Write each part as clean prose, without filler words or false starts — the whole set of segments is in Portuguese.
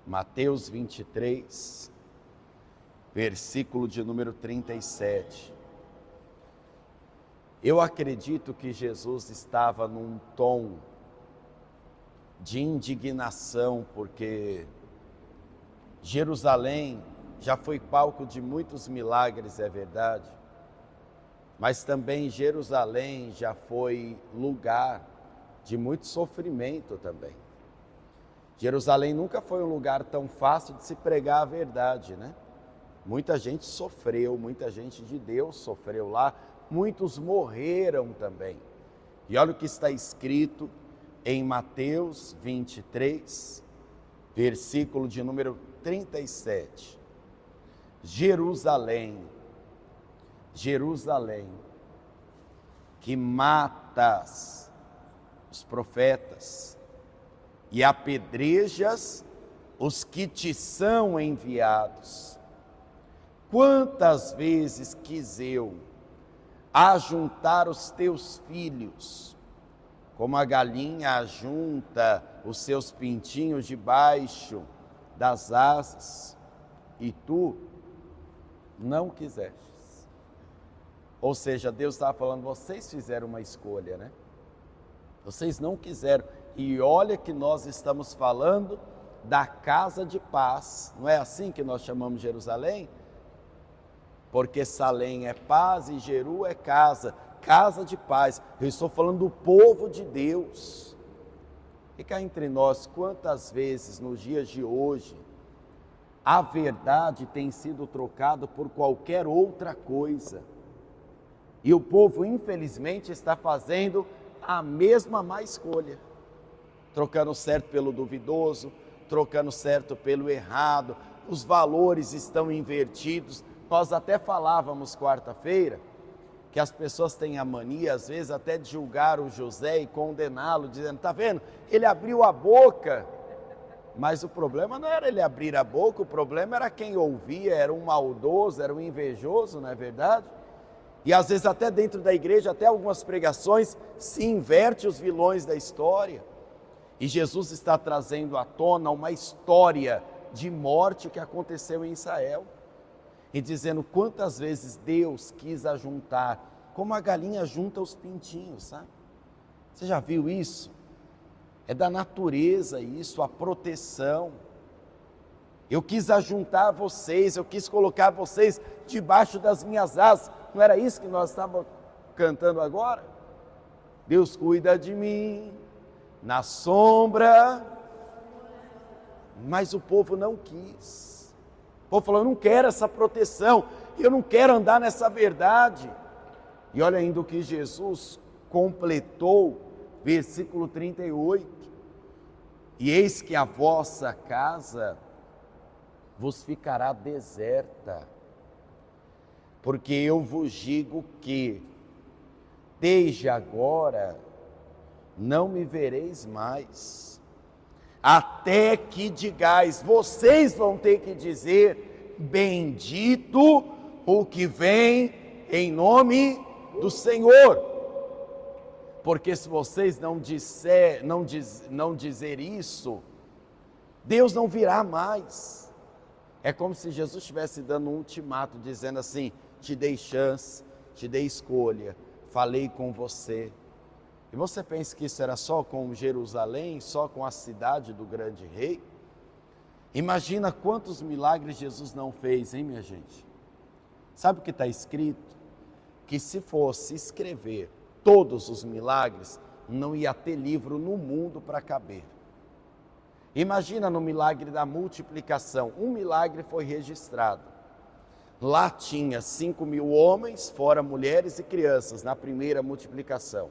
Mateus 23, versículo de número 37. Eu acredito que Jesus estava num tom de indignação, porque Jerusalém já foi palco de muitos milagres, é verdade, mas também Jerusalém já foi lugar de muito sofrimento também. Jerusalém nunca foi um lugar tão fácil de se pregar a verdade, né? Muita gente sofreu, muita gente de Deus sofreu lá, muitos morreram também. E olha o que está escrito em Mateus 23, versículo de número 37. Jerusalém, Jerusalém, que matas os profetas e apedrejas os que te são enviados. Quantas vezes quis eu ajuntar os teus filhos, como a galinha ajunta os seus pintinhos debaixo das asas, e tu não quisestes. Ou seja, Deus estava falando, vocês fizeram uma escolha, né? Vocês não quiseram. E olha que nós estamos falando da casa de paz. Não é assim que nós chamamos Jerusalém? Porque Salém é paz e Jeru é casa, casa de paz. Eu estou falando do povo de Deus. E cá entre nós, quantas vezes nos dias de hoje, a verdade tem sido trocada por qualquer outra coisa. E o povo, infelizmente, está fazendo a mesma má escolha. Trocando o certo pelo duvidoso, trocando o certo pelo errado, os valores estão invertidos. Nós até falávamos quarta-feira que as pessoas têm a mania, às vezes, até de julgar o José e condená-lo, dizendo, está vendo, ele abriu a boca. Mas o problema não era ele abrir a boca, o problema era quem ouvia, era um maldoso, era um invejoso, não é verdade? E às vezes até dentro da igreja, até algumas pregações, se inverte os vilões da história. E Jesus está trazendo à tona uma história de morte que aconteceu em Israel. E dizendo quantas vezes Deus quis ajuntar, como a galinha junta os pintinhos, sabe? Você já viu isso? É da natureza isso, a proteção. Eu quis ajuntar vocês, eu quis colocar vocês debaixo das minhas asas. Não era isso que nós estávamos cantando agora? Deus cuida de mim, na sombra. Mas o povo não quis. O povo falou, eu não quero essa proteção, eu não quero andar nessa verdade. E olha ainda o que Jesus completou, versículo 38. E eis que a vossa casa vos ficará deserta, porque eu vos digo que, desde agora, não me vereis mais, até que digais, vocês vão ter que dizer, bendito o que vem em nome do Senhor. Porque se vocês não dizer isso, Deus não virá mais. É como se Jesus estivesse dando um ultimato, dizendo assim, te dei chance, te dei escolha, falei com você. E você pensa que isso era só com Jerusalém, só com a cidade do grande rei? Imagina quantos milagres Jesus não fez, hein, minha gente? Sabe o que está escrito? Que se fosse escrever todos os milagres, não ia ter livro no mundo para caber. Imagina no milagre da multiplicação, um milagre foi registrado. Lá tinha 5.000 homens, fora mulheres e crianças, na primeira multiplicação.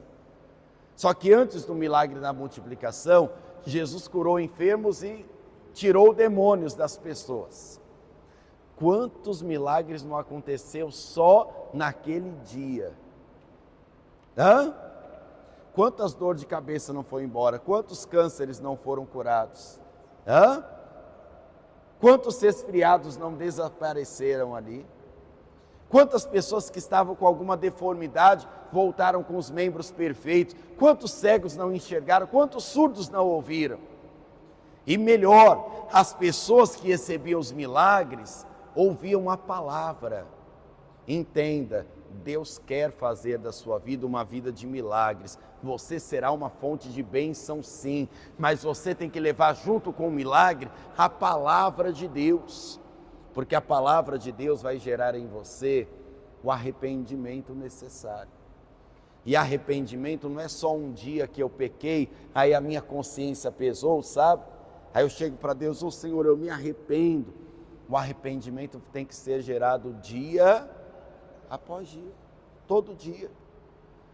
Só que antes do milagre da multiplicação, Jesus curou enfermos e tirou demônios das pessoas. Quantos milagres não aconteceu só naquele dia? Quantas dores de cabeça não foram embora? Quantos cânceres não foram curados? Quantos resfriados não desapareceram ali? Quantas pessoas que estavam com alguma deformidade voltaram com os membros perfeitos? Quantos cegos não enxergaram? Quantos surdos não ouviram? E melhor, as pessoas que recebiam os milagres ouviam a palavra. Entenda, Deus quer fazer da sua vida uma vida de milagres. Você será uma fonte de bênção, sim, mas você tem que levar junto com o milagre a palavra de Deus, porque a palavra de Deus vai gerar em você o arrependimento necessário. E arrependimento não é só um dia que eu pequei, aí a minha consciência pesou, sabe? Aí eu chego para Deus, ô Senhor, eu me arrependo. O arrependimento tem que ser gerado dia após dia, todo dia.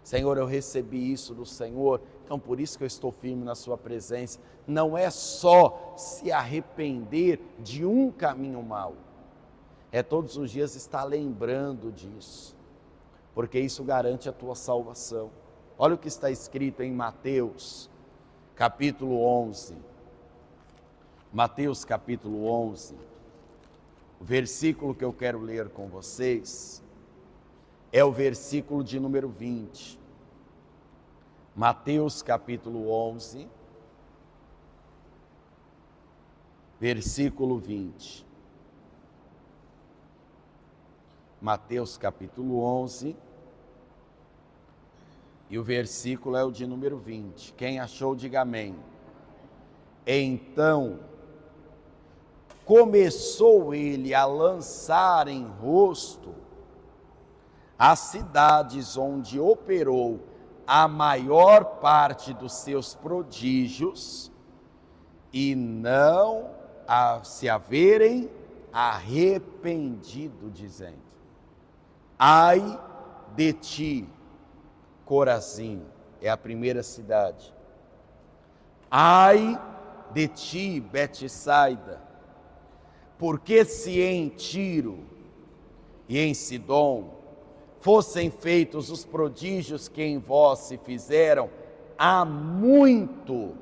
Senhor, eu recebi isso do Senhor, então por isso que eu estou firme na sua presença. Não é só se arrepender de um caminho mau, é todos os dias estar lembrando disso, porque isso garante a tua salvação. Olha o que está escrito em Mateus, capítulo 11. Mateus, capítulo 11, o versículo que eu quero ler com vocês é o versículo de número 20. Mateus, capítulo 11, versículo 20. Mateus, capítulo 11, e o versículo é o de número 20. Quem achou, diga amém. Então começou ele a lançar em rosto as cidades onde operou a maior parte dos seus prodígios, e não se haverem arrependido, dizendo: ai de ti, Corazim, é a primeira cidade. Ai de ti, Betsaida, porque se em Tiro e em Sidom fossem feitos os prodígios que em vós se fizeram, há muito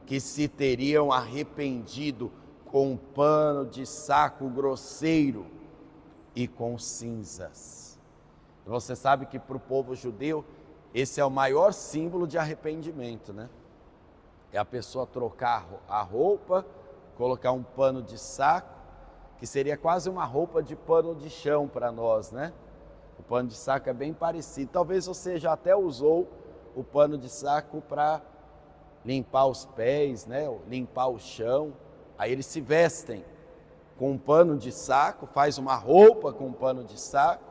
que se teriam arrependido com pano de saco grosseiro e com cinzas. Você sabe que para o povo judeu, esse é o maior símbolo de arrependimento, né? É a pessoa trocar a roupa, colocar um pano de saco, que seria quase uma roupa de pano de chão para nós, né? O pano de saco é bem parecido. Talvez você já até usou o pano de saco para limpar os pés, né? Limpar o chão. Aí eles se vestem com um pano de saco, faz uma roupa com um pano de saco,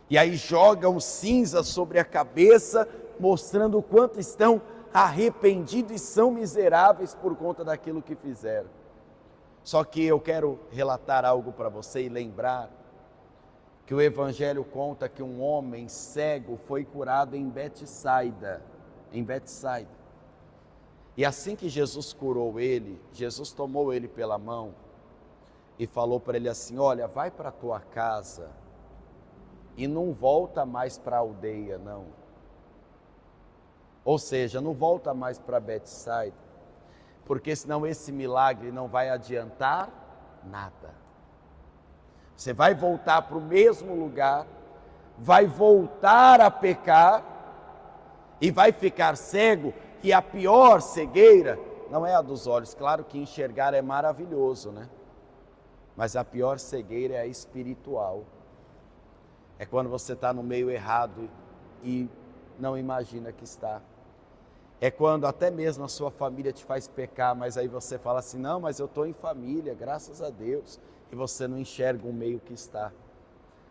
e aí jogam cinza sobre a cabeça, mostrando o quanto estão arrependidos e são miseráveis por conta daquilo que fizeram. Só que eu quero relatar algo para você e lembrar que o Evangelho conta que um homem cego foi curado em Betsaida. E assim que Jesus curou ele, Jesus tomou ele pela mão e falou para ele assim: olha, vai para a tua casa e não volta mais para a aldeia, não. Ou seja, não volta mais para Betsaida, porque senão esse milagre não vai adiantar nada. Você vai voltar para o mesmo lugar, vai voltar a pecar e vai ficar cego. E a pior cegueira não é a dos olhos. Claro que enxergar é maravilhoso, né? Mas a pior cegueira é a espiritual. É quando você está no meio errado e não imagina que está. É quando até mesmo a sua família te faz pecar, mas aí você fala assim: não, mas eu estou em família, graças a Deus. E você não enxerga o meio que está.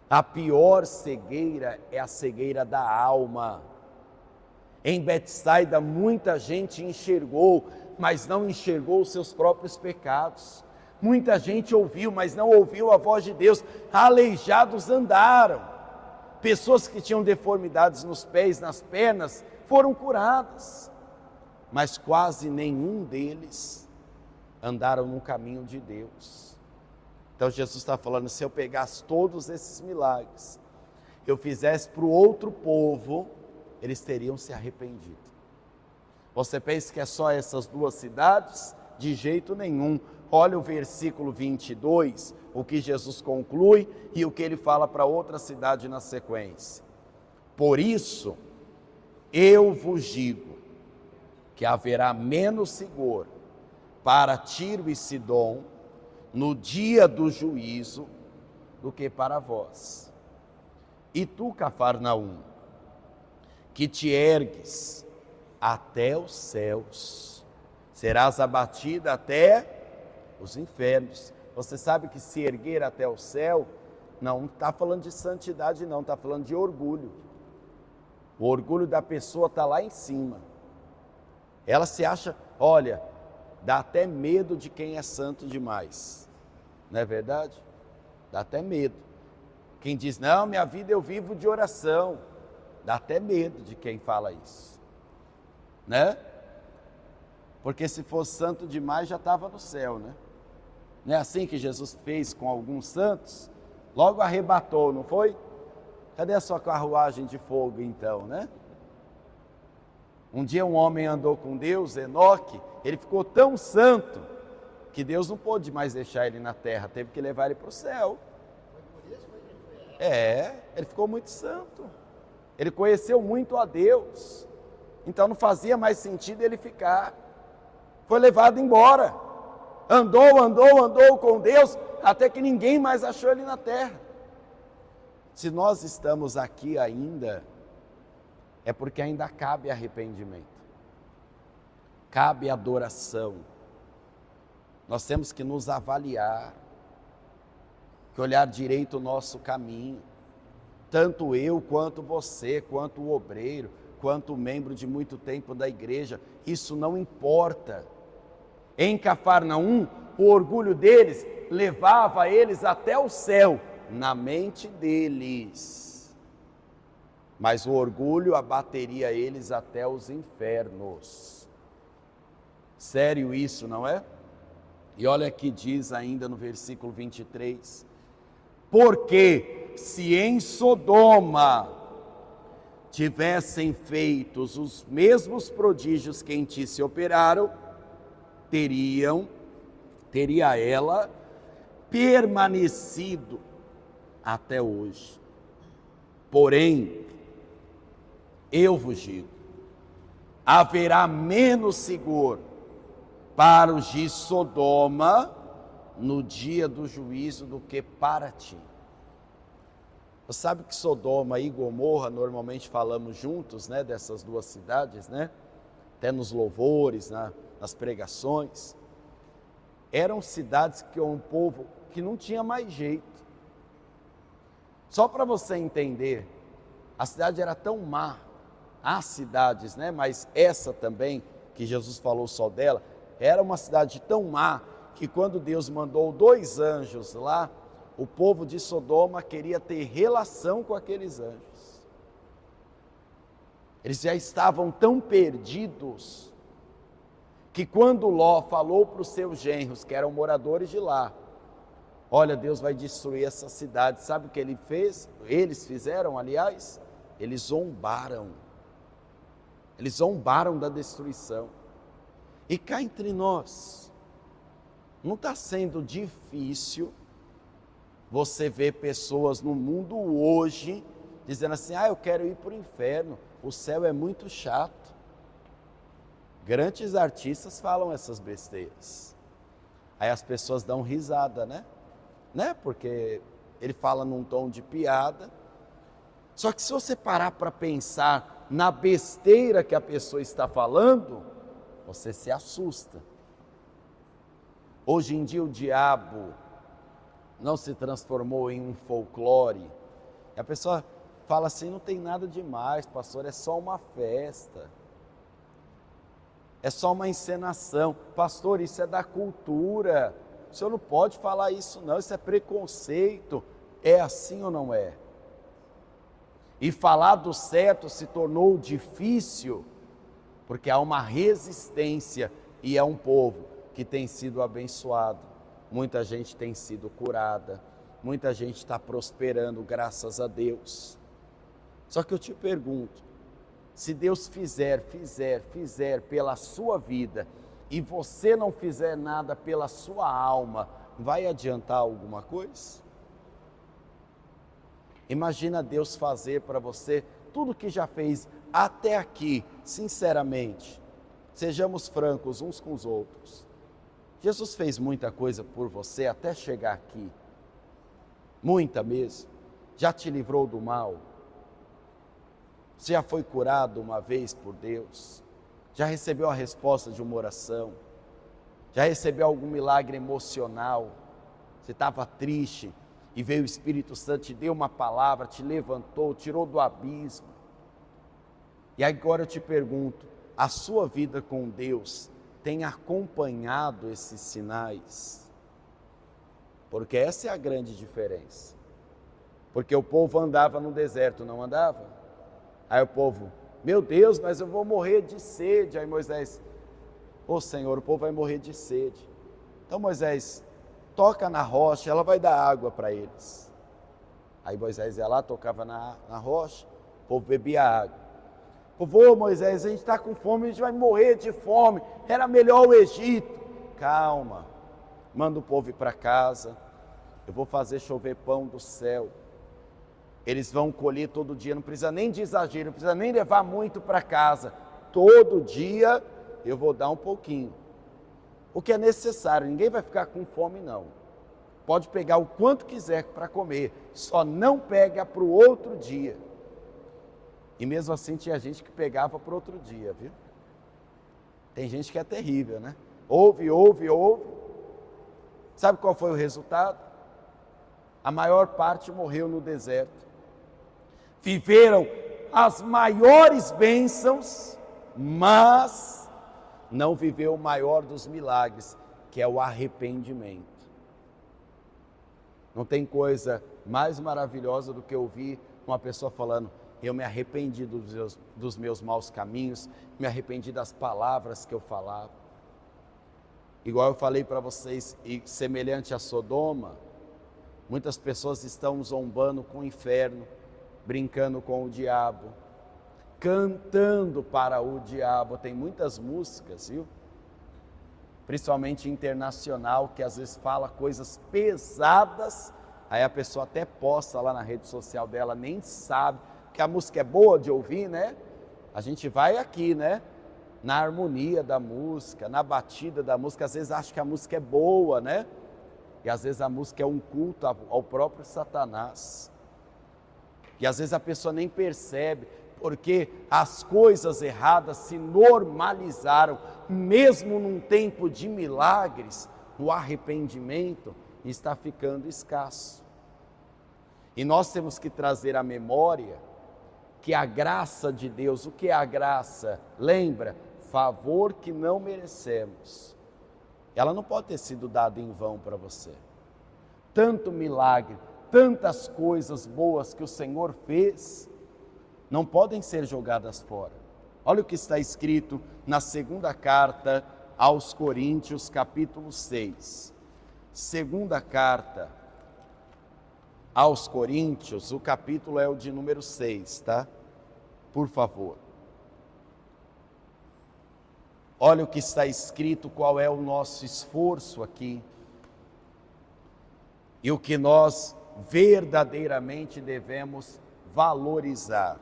A pior cegueira é a cegueira da alma. Em Betsaida muita gente enxergou, mas não enxergou os seus próprios pecados. Muita gente ouviu, mas não ouviu a voz de Deus. Aleijados andaram. Pessoas que tinham deformidades nos pés, nas pernas, foram curadas. Mas quase nenhum deles andaram no caminho de Deus. Então Jesus está falando: se eu pegasse todos esses milagres, eu fizesse para o outro povo, eles teriam se arrependido. Você pensa que é só essas duas cidades? De jeito nenhum. Olha o versículo 22, o que Jesus conclui e o que ele fala para outra cidade na sequência. Por isso, eu vos digo que haverá menos rigor para Tiro e Sidom no dia do juízo do que para vós. E tu, Cafarnaum, que te ergues até os céus, serás abatida até os infernos. Você sabe que se erguer até o céu, não está falando de santidade não, está falando de orgulho. O orgulho da pessoa está lá em cima. Ela se acha, olha, dá até medo de quem é santo demais. Não é verdade? Dá até medo. Quem diz, não, minha vida eu vivo de oração. Dá até medo de quem fala isso. Né? Porque se fosse santo demais já estava no céu, né? Não é assim que Jesus fez com alguns santos? Logo arrebatou, não foi? Cadê a sua carruagem de fogo então, né? Um dia um homem andou com Deus, Enoque, ele ficou tão santo que Deus não pôde mais deixar ele na terra, teve que levar ele para o céu. Ele ficou muito santo. Ele conheceu muito a Deus. Então não fazia mais sentido ele ficar. Foi levado embora. Andou com Deus, até que ninguém mais achou ele na terra. Se nós estamos aqui ainda, é porque ainda cabe arrependimento. Cabe adoração. Nós temos que nos avaliar, que olhar direito o nosso caminho. Tanto eu, quanto você, quanto o obreiro, quanto o membro de muito tempo da igreja, isso não importa. Em Cafarnaum, o orgulho deles levava eles até o céu, na mente deles. Mas o orgulho abateria eles até os infernos. Sério isso, não é? E olha que diz ainda no versículo 23. Porque se em Sodoma tivessem feitos os mesmos prodígios que em ti se operaram, teria ela permanecido até hoje. Porém, eu vos digo, haverá menos seguro para os de Sodoma no dia do juízo do que para ti. Você sabe que Sodoma e Gomorra, normalmente falamos juntos, né, dessas duas cidades, né? Até nos louvores, nas pregações. Eram cidades que um povo que não tinha mais jeito. Só para você entender, a cidade era tão má, as cidades, né? Mas essa também, que Jesus falou só dela, era uma cidade tão má, que quando Deus mandou 2 anjos lá, o povo de Sodoma queria ter relação com aqueles anjos. Eles já estavam tão perdidos, que quando Ló falou para os seus genros, que eram moradores de lá, olha, Deus vai destruir essa cidade. Sabe o que ele fez? Eles fizeram, aliás, eles zombaram. Eles zombaram da destruição. E cá entre nós, não está sendo difícil você ver pessoas no mundo hoje dizendo assim, eu quero ir para o inferno, o céu é muito chato. Grandes artistas falam essas besteiras. Aí as pessoas dão risada, né? Porque ele fala num tom de piada. Só que se você parar para pensar na besteira que a pessoa está falando, você se assusta. Hoje em dia o diabo não se transformou em um folclore. A pessoa fala assim, não tem nada demais, pastor, é só uma festa. É só uma encenação. Pastor, isso é da cultura. O senhor não pode falar isso não, isso é preconceito. É assim ou não é? E falar do certo se tornou difícil, porque há uma resistência e é um povo que tem sido abençoado. Muita gente tem sido curada, muita gente está prosperando, graças a Deus. Só que eu te pergunto, se Deus fizer pela sua vida e você não fizer nada pela sua alma, vai adiantar alguma coisa? Imagina Deus fazer para você tudo que já fez até aqui, sinceramente. Sejamos francos uns com os outros. Jesus fez muita coisa por você até chegar aqui. Muita mesmo. Já te livrou do mal. Você já foi curado uma vez por Deus. Já recebeu a resposta de uma oração. Já recebeu algum milagre emocional. Você estava triste e veio o Espírito Santo, te deu uma palavra, te levantou, tirou do abismo. E agora eu te pergunto, a sua vida com Deus tem acompanhado esses sinais? Porque essa é a grande diferença. Porque o povo andava no deserto, não andava? Aí o povo, meu Deus, mas eu vou morrer de sede. Aí Moisés, ô Senhor, o povo vai morrer de sede. Então Moisés, toca na rocha, ela vai dar água para eles. Aí Moisés ia lá, tocava na rocha, o povo bebia água. O povo, ô Moisés, a gente está com fome, a gente vai morrer de fome, era melhor o Egito. Calma, manda o povo ir para casa, eu vou fazer chover pão do céu. Eles vão colher todo dia, não precisa nem de exagero, não precisa nem levar muito para casa. Todo dia eu vou dar um pouquinho. O que é necessário, ninguém vai ficar com fome não. Pode pegar o quanto quiser para comer, só não pega para o outro dia. E mesmo assim tinha gente que pegava para o outro dia, viu? Tem gente que é terrível, né? Ouve. Sabe qual foi o resultado? A maior parte morreu no deserto. Viveram as maiores bênçãos, mas não viveu o maior dos milagres, que é o arrependimento. Não tem coisa mais maravilhosa do que ouvir uma pessoa falando, eu me arrependi dos meus maus caminhos, me arrependi das palavras que eu falava. Igual eu falei para vocês, e semelhante a Sodoma, muitas pessoas estão zombando com o inferno, brincando com o diabo, cantando para o diabo. Tem muitas músicas, viu? Principalmente internacional, que às vezes fala coisas pesadas, aí a pessoa até posta lá na rede social dela, nem sabe, que a música é boa de ouvir, né? A gente vai aqui, né? Na harmonia da música, na batida da música, às vezes acha que a música é boa, né? E às vezes a música é um culto ao próprio Satanás. E às vezes a pessoa nem percebe, porque as coisas erradas se normalizaram, mesmo num tempo de milagres, o arrependimento está ficando escasso. E nós temos que trazer à memória que a graça de Deus, o que é a graça? Lembra? Favor que não merecemos. Ela não pode ter sido dada em vão para você. Tanto milagre, tantas coisas boas que o Senhor fez, não podem ser jogadas fora. Olha o que está escrito na segunda carta aos Coríntios, capítulo 6. Segunda carta aos Coríntios, o capítulo é o de número 6, tá? Por favor. Olha o que está escrito, qual é o nosso esforço aqui. E o que nós verdadeiramente devemos valorizar.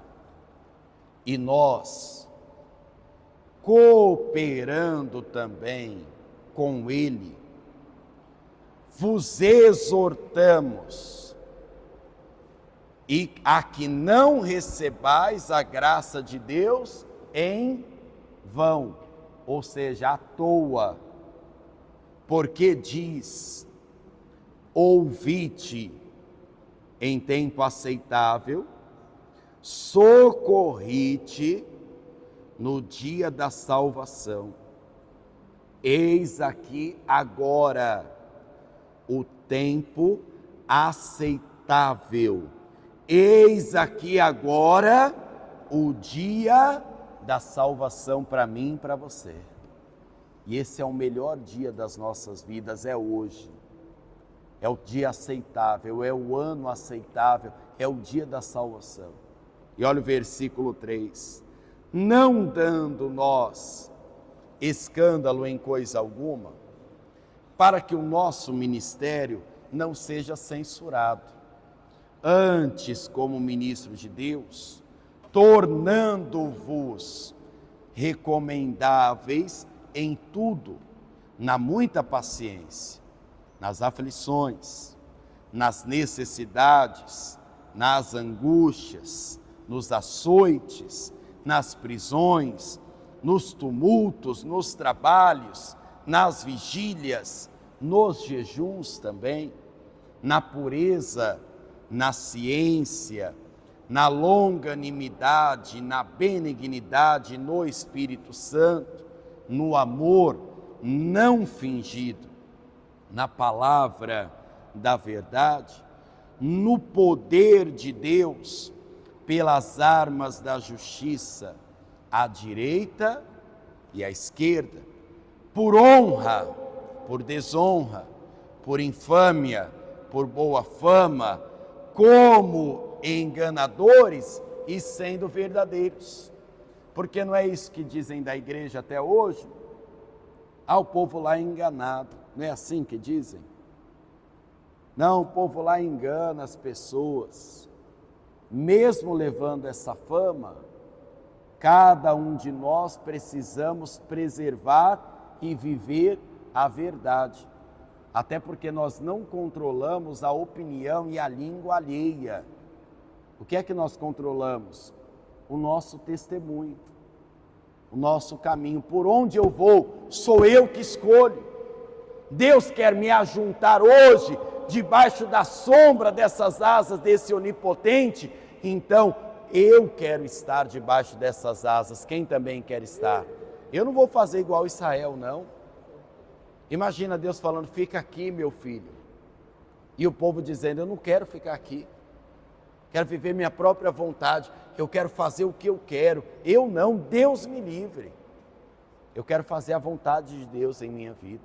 E nós, cooperando também com Ele, vos exortamos, e a que não recebais a graça de Deus em vão, ou seja, à toa, porque diz, ouvi-te em tempo aceitável, socorri-te no dia da salvação. Eis aqui agora o tempo aceitável. Eis aqui agora o dia da salvação para mim e para você. E esse é o melhor dia das nossas vidas, é hoje. É o dia aceitável, é o ano aceitável, é o dia da salvação. E olha o versículo 3. Não dando nós escândalo em coisa alguma, para que o nosso ministério não seja censurado. Antes, como ministros de Deus, tornando-vos recomendáveis em tudo, na muita paciência, nas aflições, nas necessidades, nas angústias, nos açoites, nas prisões, nos tumultos, nos trabalhos, nas vigílias, nos jejuns também, na pureza, na ciência, na longanimidade, na benignidade, no Espírito Santo, no amor não fingido, na palavra da verdade, no poder de Deus, pelas armas da justiça, à direita e à esquerda, por honra, por desonra, por infâmia, por boa fama, como enganadores e sendo verdadeiros. Porque não é isso que dizem da igreja até hoje? O povo lá é enganado, não é assim que dizem? Não, o povo lá engana as pessoas. Mesmo levando essa fama, cada um de nós precisamos preservar e viver a verdade. Até porque nós não controlamos a opinião e a língua alheia. O que é que nós controlamos? O nosso testemunho, o nosso caminho. Por onde eu vou, sou eu que escolho. Deus quer me ajuntar hoje, debaixo da sombra dessas asas desse onipotente, então eu quero estar debaixo dessas asas. Quem também quer estar? Eu não vou fazer igual Israel, não. Imagina Deus falando, fica aqui, meu filho. E o povo dizendo, eu não quero ficar aqui. Quero viver minha própria vontade. Eu quero fazer o que eu quero. Eu não, Deus me livre. Eu quero fazer a vontade de Deus em minha vida.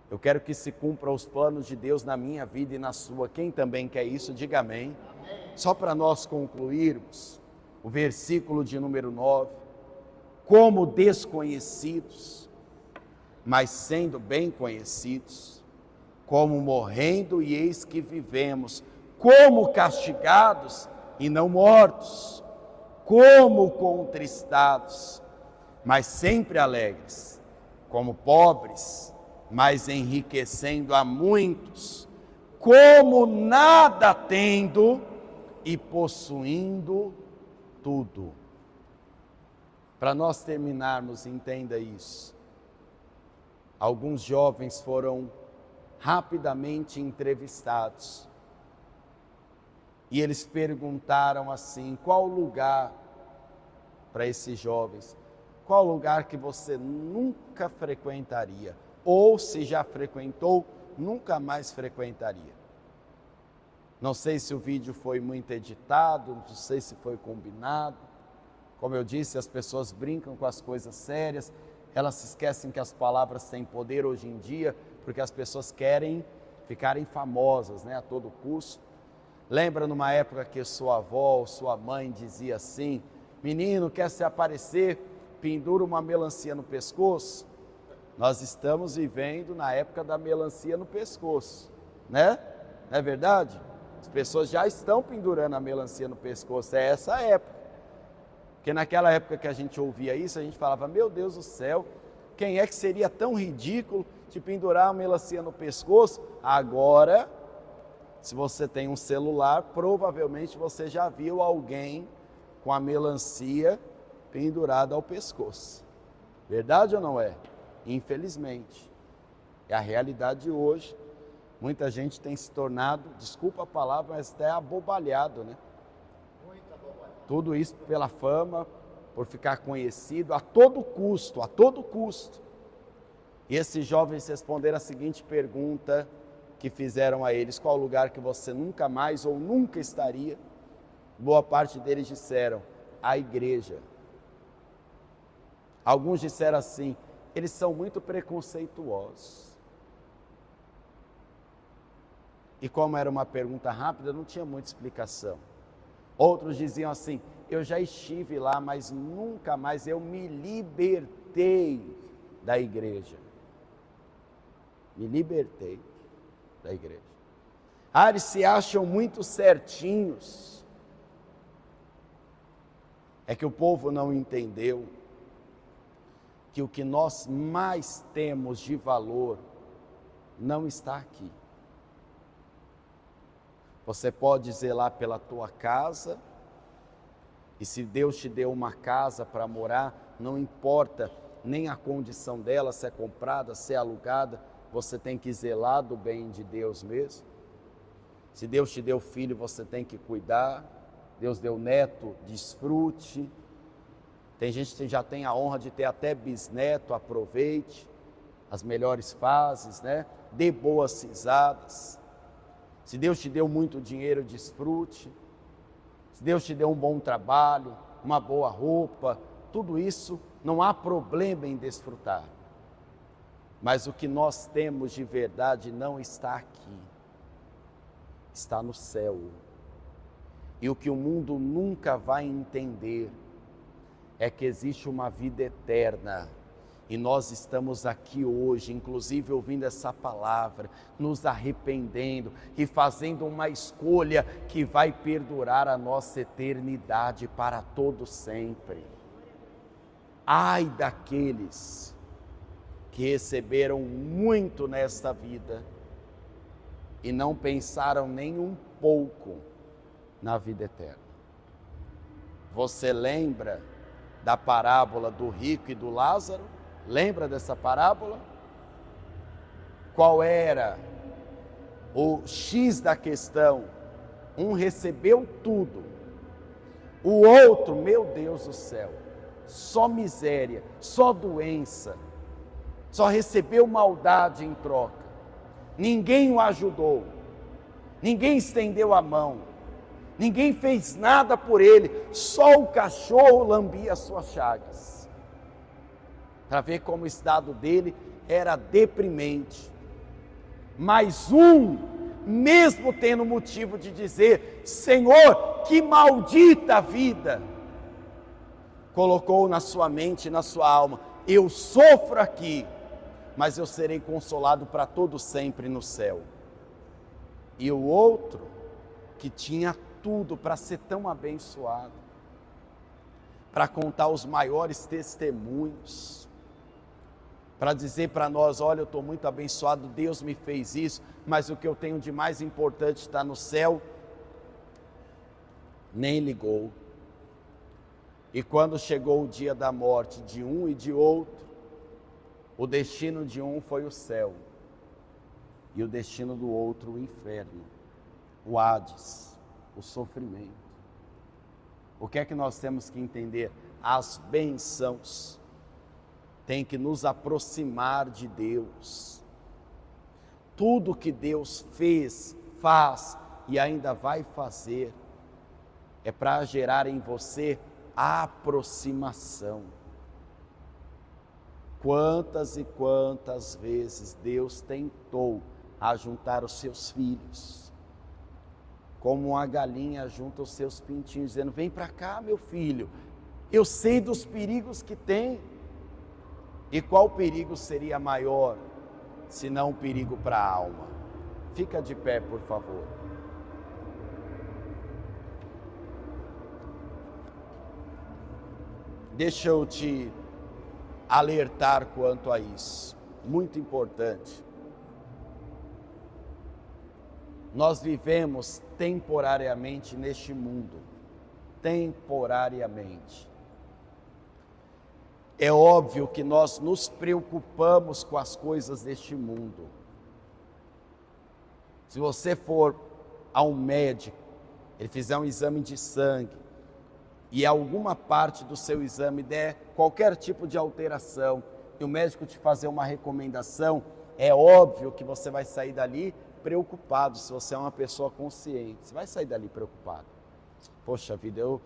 Eu quero que se cumpram os planos de Deus na minha vida e na sua. Quem também quer isso, diga amém. Só para nós concluirmos, o versículo de número 9. Como desconhecidos, mas sendo bem conhecidos, como morrendo e eis que vivemos, como castigados e não mortos, como contristados, mas sempre alegres, como pobres, mas enriquecendo a muitos, como nada tendo e possuindo tudo. Para nós terminarmos, entenda isso. Alguns jovens foram rapidamente entrevistados e eles perguntaram assim, qual lugar, para esses jovens, qual lugar que você nunca frequentaria? Ou se já frequentou, nunca mais frequentaria. Não sei se o vídeo foi muito editado, não sei se foi combinado. Como eu disse, as pessoas brincam com as coisas sérias, elas se esquecem que as palavras têm poder hoje em dia, porque as pessoas querem ficarem famosas, a todo custo. Lembra numa época que sua avó ou sua mãe dizia assim, menino, quer se aparecer, pendura uma melancia no pescoço? Nós estamos vivendo na época da melancia no pescoço, né? Não é verdade? As pessoas já estão pendurando a melancia no pescoço, é essa época. Porque naquela época que a gente ouvia isso, a gente falava, meu Deus do céu, quem é que seria tão ridículo de pendurar a melancia no pescoço? Agora, se você tem um celular, provavelmente você já viu alguém com a melancia pendurada ao pescoço. Verdade ou não é? Infelizmente, é a realidade de hoje. Muita gente tem se tornado, desculpa a palavra, mas até abobalhado, né? Tudo isso pela fama, por ficar conhecido a todo custo, a todo custo. E esses jovens responderam a seguinte pergunta que fizeram a eles, qual lugar que você nunca mais ou nunca estaria? Boa parte deles disseram, a igreja. Alguns disseram assim, eles são muito preconceituosos. E como era uma pergunta rápida, não tinha muita explicação. Outros diziam assim, eu já estive lá, mas nunca mais eu me libertei da igreja. Me libertei da igreja. Eles se acham muito certinhos. É que o povo não entendeu que o que nós mais temos de valor não está aqui. Você pode zelar pela tua casa, e se Deus te deu uma casa para morar, não importa nem a condição dela, se é comprada, se é alugada, você tem que zelar do bem de Deus mesmo. Se Deus te deu filho, você tem que cuidar. Deus deu neto, desfrute. Tem gente que já tem a honra de ter até bisneto, aproveite as melhores fases, né? Dê boas risadas. Se Deus te deu muito dinheiro, desfrute. Se Deus te deu um bom trabalho, uma boa roupa, tudo isso não há problema em desfrutar. Mas o que nós temos de verdade não está aqui, está no céu. E o que o mundo nunca vai entender é que existe uma vida eterna. E nós estamos aqui hoje, inclusive ouvindo essa palavra, nos arrependendo e fazendo uma escolha que vai perdurar a nossa eternidade para todo sempre. Ai daqueles que receberam muito nesta vida e não pensaram nem um pouco na vida eterna. Você lembra da parábola do rico e do Lázaro? Lembra dessa parábola? Qual era o X da questão? Um recebeu tudo, o outro, meu Deus do céu, só miséria, só doença, só recebeu maldade em troca. Ninguém o ajudou, ninguém estendeu a mão, ninguém fez nada por ele, só o cachorro lambia as suas chagas. Para ver como o estado dele era deprimente. Mas mesmo tendo motivo de dizer, Senhor, que maldita vida, colocou na sua mente, na sua alma, eu sofro aqui, mas eu serei consolado para todo sempre no céu. E o outro, que tinha tudo para ser tão abençoado, para contar os maiores testemunhos, para dizer para nós, olha, eu estou muito abençoado, Deus me fez isso, mas o que eu tenho de mais importante está no céu, nem ligou. E quando chegou o dia da morte de um e de outro, o destino de um foi o céu, e o destino do outro o inferno, o Hades, o sofrimento. O que é que nós temos que entender? As bênçãos têm que nos aproximar de Deus. Tudo que Deus fez, faz e ainda vai fazer é para gerar em você a aproximação. Quantas e quantas vezes Deus tentou ajuntar os seus filhos, como uma galinha junta os seus pintinhos, dizendo, vem para cá, meu filho, eu sei dos perigos que tem. E qual perigo seria maior, se não um perigo para a alma? Fica de pé, por favor. Deixa eu te alertar quanto a isso, muito importante. Nós vivemos temporariamente neste mundo, temporariamente. É óbvio que nós nos preocupamos com as coisas deste mundo. Se você for a um médico, ele fizer um exame de sangue, e alguma parte do seu exame der qualquer tipo de alteração, e o médico te fazer uma recomendação, é óbvio que você vai sair dali preocupado, se você é uma pessoa consciente, você vai sair dali preocupado. Poxa vida, eu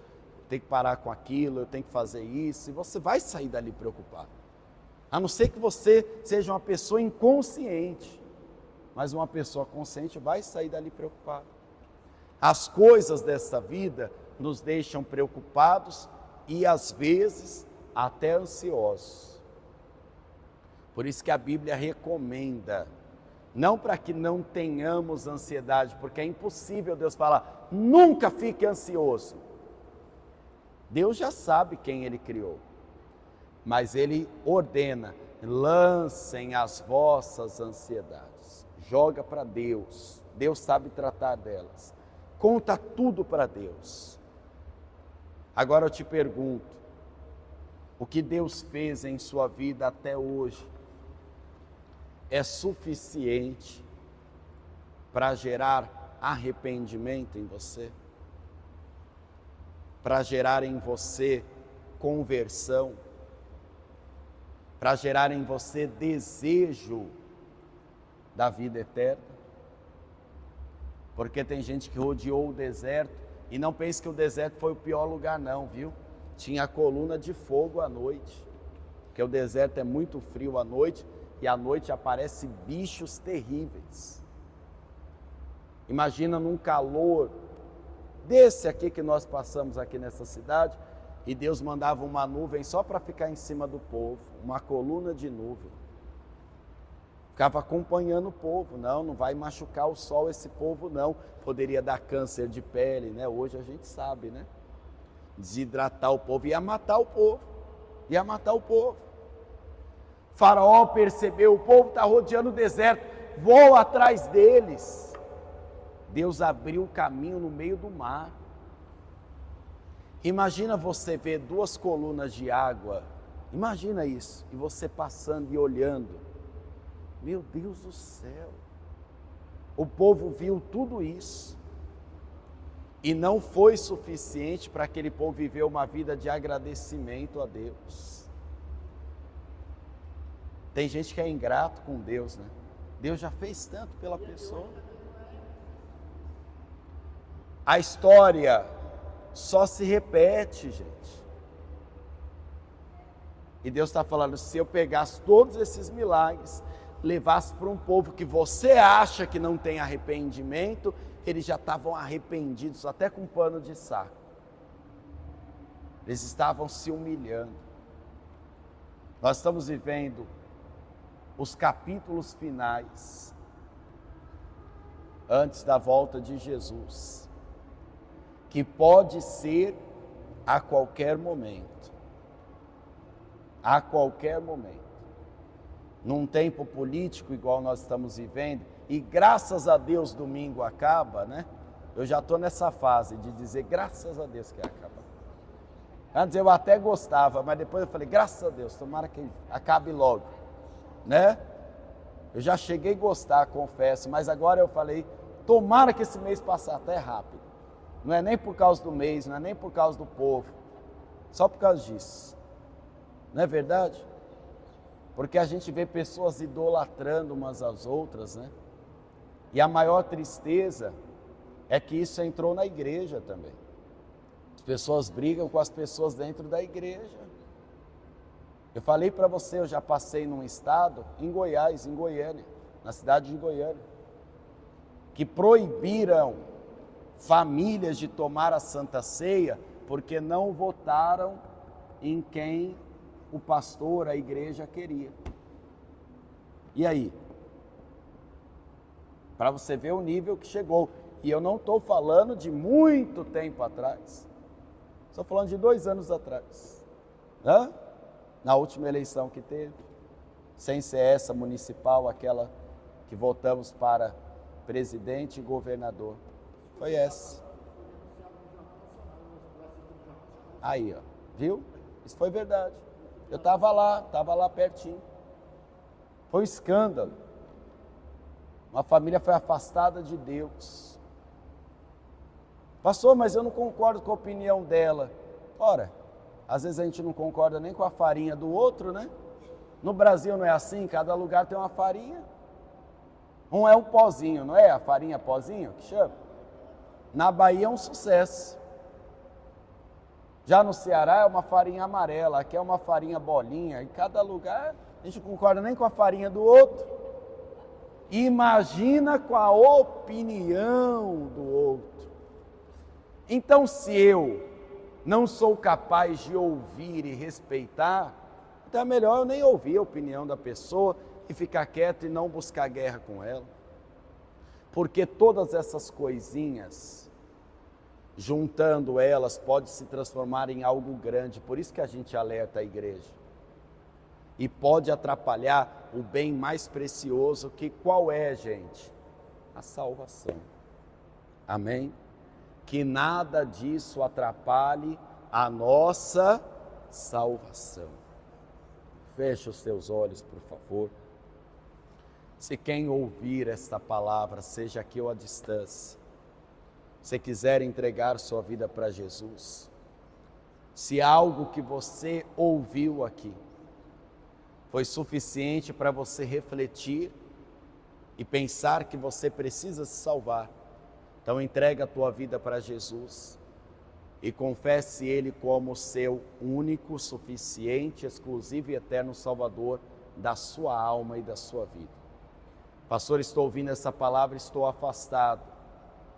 tenho que parar com aquilo, eu tenho que fazer isso, e você vai sair dali preocupado. A não ser que você seja uma pessoa inconsciente, mas uma pessoa consciente vai sair dali preocupada. As coisas dessa vida nos deixam preocupados e às vezes até ansiosos. Por isso que a Bíblia recomenda, não para que não tenhamos ansiedade, porque é impossível Deus falar, nunca fique ansioso. Deus já sabe quem Ele criou. Mas ele ordena: lancem as vossas ansiedades, joga para Deus, Deus sabe tratar delas, conta tudo para Deus. Agora eu te pergunto, o que Deus fez em sua vida até hoje é suficiente para gerar arrependimento em você? Para gerar em você conversão? Para gerar em você desejo da vida eterna? Porque tem gente que rodeou o deserto, e não pense que o deserto foi o pior lugar não, viu? Tinha coluna de fogo à noite, porque o deserto é muito frio à noite, e à noite aparecem bichos terríveis. Imagina num calor desse aqui que nós passamos aqui nessa cidade, e Deus mandava uma nuvem só para ficar em cima do povo, uma coluna de nuvem. Ficava acompanhando o povo. Não vai machucar o sol esse povo não. Poderia dar câncer de pele, né? Hoje a gente sabe, né? Desidratar o povo, ia matar o povo. Ia matar o povo. Faraó percebeu, o povo está rodeando o deserto, voa atrás deles. Deus abriu o caminho no meio do mar. Imagina você ver 2 colunas de água, imagina isso, e você passando e olhando. Meu Deus do céu, o povo viu tudo isso, e não foi suficiente para aquele povo viver uma vida de agradecimento a Deus. Tem gente que é ingrato com Deus, né? Deus já fez tanto pela pessoa. A história só se repete, gente. E Deus está falando, se eu pegasse todos esses milagres, levasse para um povo que você acha que não tem arrependimento, eles já estavam arrependidos, até com pano de saco. Eles estavam se humilhando. Nós estamos vivendo os capítulos finais, antes da volta de Jesus, que pode ser a qualquer momento. A qualquer momento. Num tempo político igual nós estamos vivendo, e graças a Deus domingo acaba, né? Eu já estou nessa fase de dizer graças a Deus que acaba. Antes eu até gostava, mas depois eu falei, graças a Deus, tomara que acabe logo, né? Eu já cheguei a gostar, confesso, mas agora eu falei, tomara que esse mês passe até rápido. Não é nem por causa do mês, não é nem por causa do povo, só por causa disso. Não é verdade? Porque a gente vê pessoas idolatrando umas às outras, né? E a maior tristeza é que isso entrou na igreja também. As pessoas brigam com as pessoas dentro da igreja. Eu falei para você, eu já passei num estado, em Goiás, em Goiânia, na cidade de Goiânia, que proibiram famílias de tomar a Santa Ceia porque não votaram em quem o pastor, a igreja queria. E aí? Para você ver o nível que chegou. E eu não estou falando de muito tempo atrás. Estou falando de 2 anos atrás. Na última eleição que teve. Sem ser essa municipal, aquela que votamos para presidente e governador. Foi essa. Aí, ó. Viu? Isso foi verdade. Eu estava lá pertinho. Foi um escândalo. Uma família foi afastada de Deus. Pastor, mas eu não concordo com a opinião dela. Ora, às vezes a gente não concorda nem com a farinha do outro, né? No Brasil não é assim, cada lugar tem uma farinha. Um é um pozinho, não é? A farinha pozinho que chama. Na Bahia é um sucesso. Já no Ceará é uma farinha amarela, aqui é uma farinha bolinha. Em cada lugar a gente não concorda nem com a farinha do outro. Imagina com a opinião do outro. Então, se eu não sou capaz de ouvir e respeitar, então é melhor eu nem ouvir a opinião da pessoa e ficar quieto e não buscar guerra com ela. Porque todas essas coisinhas, juntando elas, pode se transformar em algo grande. Por isso que a gente alerta a igreja. e pode atrapalhar o bem mais precioso, que qual é, gente? A salvação. Amém? Que nada disso atrapalhe a nossa salvação. Feche os teus olhos, por favor. Se quem ouvir esta palavra, seja aqui ou à distância, se quiser entregar sua vida para Jesus, se algo que você ouviu aqui foi suficiente para você refletir e pensar que você precisa se salvar, então entrega a tua vida para Jesus e confesse Ele como seu único, suficiente, exclusivo e eterno Salvador da sua alma e da sua vida. Pastor, estou ouvindo essa palavra, estou afastado.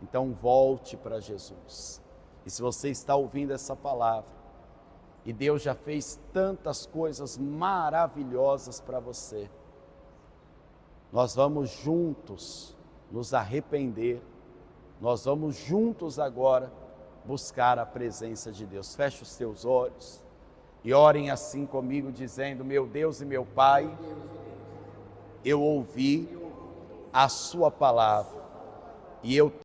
Então volte para Jesus. E se você está ouvindo essa palavra, e Deus já fez tantas coisas maravilhosas para você, nós vamos juntos nos arrepender, nós vamos juntos agora buscar a presença de Deus. Feche os teus olhos e orem assim comigo, dizendo: meu Deus e meu Pai, eu ouvi a sua palavra e eu